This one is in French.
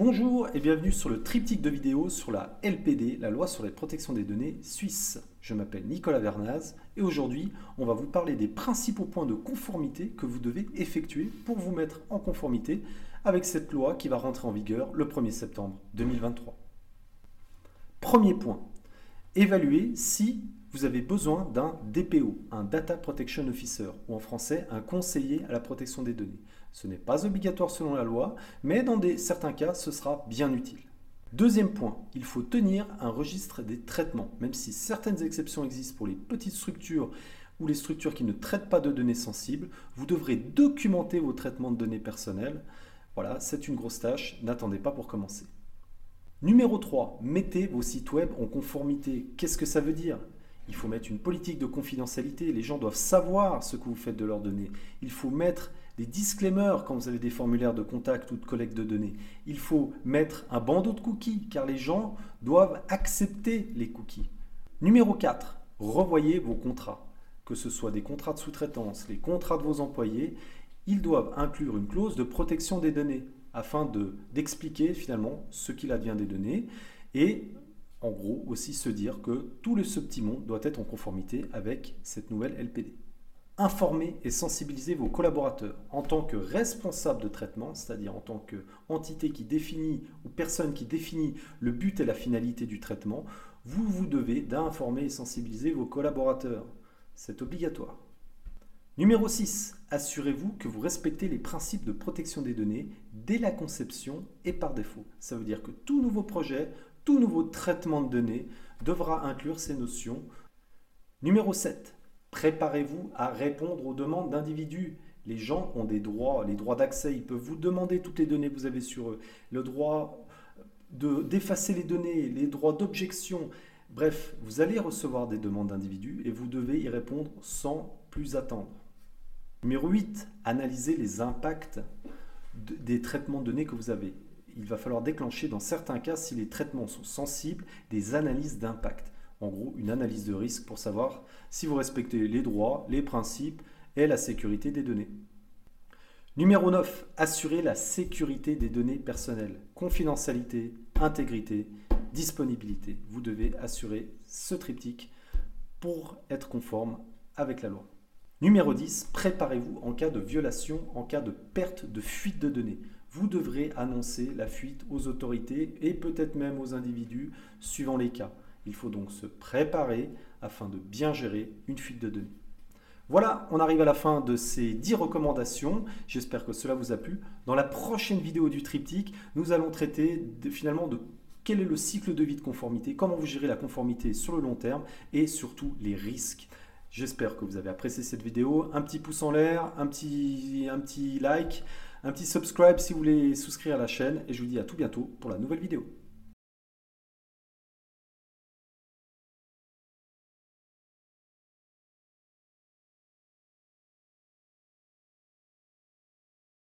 Bonjour et bienvenue sur le triptyque de vidéos sur la LPD, la loi sur la protection des données suisse. Je m'appelle Nicolas Vernaz et aujourd'hui on va vous parler des principaux points de conformité que vous devez effectuer pour vous mettre en conformité avec cette loi qui va rentrer en vigueur le 1er septembre 2023. Premier point, évaluer si vous avez besoin d'un DPO, un Data Protection Officer, ou en français un conseiller à la protection des données. Ce n'est pas obligatoire selon la loi, mais dans certains cas, ce sera bien utile. Deuxième point, il faut tenir un registre des traitements, même si certaines exceptions existent pour les petites structures ou les structures qui ne traitent pas de données sensibles, vous devrez documenter vos traitements de données personnelles. Voilà, c'est une grosse tâche, n'attendez pas pour commencer. Numéro 3, mettez vos sites web en conformité. Qu'est-ce que ça veut dire ? Il faut mettre une politique de confidentialité. Les gens doivent savoir ce que vous faites de leurs données. Il faut mettre des disclaimers quand vous avez des formulaires de contact ou de collecte de données. Il faut mettre un bandeau de cookies car les gens doivent accepter les cookies. Numéro 4, revoyez vos contrats. Que ce soit des contrats de sous-traitance, les contrats de vos employés, ils doivent inclure une clause de protection des données afin d'expliquer finalement ce qu'il advient des données et en gros aussi se dire que tout ce petit monde doit être en conformité avec cette nouvelle LPD. Informer et sensibiliser vos collaborateurs en tant que responsable de traitement, c'est-à-dire en tant qu'entité qui définit ou personne qui définit le but et la finalité du traitement, vous devez d'informer et sensibiliser vos collaborateurs. C'est obligatoire. Numéro 6, assurez-vous que vous respectez les principes de protection des données dès la conception et par défaut. Ça veut dire que tout nouveau projet, tout nouveau traitement de données devra inclure ces notions. Numéro 7, préparez-vous à répondre aux demandes d'individus. Les gens ont des droits, les droits d'accès, ils peuvent vous demander toutes les données que vous avez sur eux, le droit d'effacer les données, les droits d'objection. Bref, vous allez recevoir des demandes d'individus et vous devez y répondre sans plus attendre. Numéro 8, analysez les impacts des traitements de données que vous avez. Il va falloir déclencher dans certains cas, si les traitements sont sensibles, des analyses d'impact. En gros, une analyse de risque pour savoir si vous respectez les droits, les principes et la sécurité des données. Numéro 9, assurez la sécurité des données personnelles. Confidentialité, intégrité, disponibilité. Vous devez assurer ce triptyque pour être conforme avec la loi. Numéro 10, préparez-vous en cas de violation, en cas de perte, de fuite de données. Vous devrez annoncer la fuite aux autorités et peut-être même aux individus suivant les cas. Il faut donc se préparer afin de bien gérer une fuite de données. Voilà, on arrive à la fin de ces 10 recommandations. J'espère que cela vous a plu. Dans la prochaine vidéo du triptyque, nous allons traiter finalement de quel est le cycle de vie de conformité, comment vous gérez la conformité sur le long terme et surtout les risques. J'espère que vous avez apprécié cette vidéo. Un petit pouce en l'air, un petit like, un petit subscribe si vous voulez souscrire à la chaîne. Et je vous dis à tout bientôt pour la nouvelle vidéo.